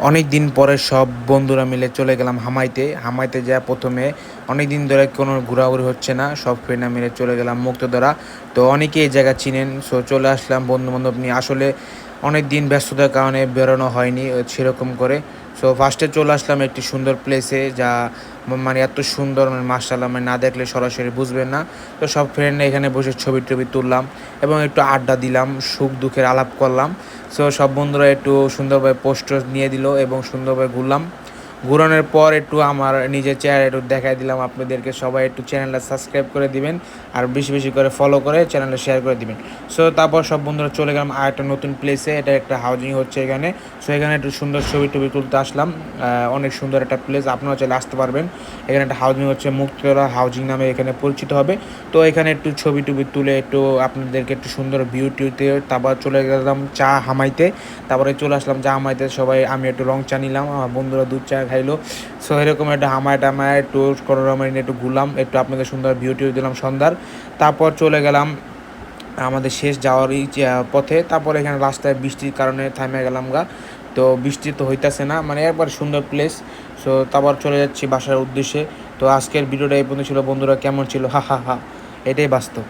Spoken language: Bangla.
অনেক দিন পরে সব বন্ধুরা মিলে চলে গেলাম হামাইতে। হামাইতে যাওয়া প্রথমে অনেক দিন ধরে কোনো ঘোরাঘুরি হচ্ছে না, সব ফ্রেন্ডরা মিলে চলে গেলাম মুক্তধারা। তো অনেকেই এই জায়গা চিনেন, সো চলে আসলাম বন্ধুবান্ধব নিয়ে। আসলে অনেক দিন ব্যস্ততার কারণে বেরোনো হয়নি সেরকম করে। সো ফার্স্টে চলে আসলাম একটি সুন্দর প্লেসে, যা মানে এত সুন্দর, মানে মার্শাল্লাহ, মানে না দেখলে সরাসরি বুঝবেন না। তো সব ফ্রেন্ডরা এখানে বসে ছবি টবি তুললাম এবং একটু আড্ডা দিলাম, সুখ দুঃখের আলাপ করলাম। সো সব বন্ধুরা একটু সুন্দরভাবে পোস্ট নিয়ে দিল এবং সুন্দরভাবে ঘুরলাম। ঘুরানোর পর একটু আমার নিজের চেহারা একটু দেখাই দিলাম আপনাদেরকে। সবাই একটু চ্যানেলটা সাবস্ক্রাইব করে দিবেন আর বেশি বেশি করে ফলো করে চ্যানেলটা শেয়ার করে দিবেন। সো তারপর সব বন্ধুরা চলে গেলাম আর একটা নতুন প্লেসে। এটা একটা হাউজিং হচ্ছে এখানে। সো এখানে একটু সুন্দর ছবি টবি তুলতে আসলাম। অনেক সুন্দর একটা প্লেস, আপনারা চাইলে আসতে পারবেন। এখানে একটা হাউজিং হচ্ছে, মুক্তরা হাউজিং নামে এখানে পরিচিত হবে। তো এখানে একটু ছবি টবি তুলে একটু আপনাদেরকে একটু সুন্দর ভিউ টিউতে, তারপর চলে গেলাম চা হামাইতে। তারপরে চলে আসলাম চা হামাইতে, সবাই, আমি একটু রং চা নিলাম, আমার বন্ধুরা দুধ চা খাইলো। সো এরকম একটা হামায় টামায় একটু করোনামাইনে একটু ঘুরলাম, একটু আপনাদের সুন্দর ভিউ টিউ দিলাম সন্ধ্যার। তারপর চলে গেলাম আমাদের শেষ যাওয়ারই পথে। তারপর এখানে রাস্তায় বৃষ্টির কারণে থামে গেলাম গা। তো বৃষ্টি তো হইতাছে না, মানে একবার সুন্দর প্লেস। সো তারপর চলে যাচ্ছি বাসার উদ্দেশ্যে। তো আজকের ভিডিওটা এই পর্যন্ত ছিল বন্ধুরা, কেমন ছিল? হা হা হা, এটাই বাস্তব।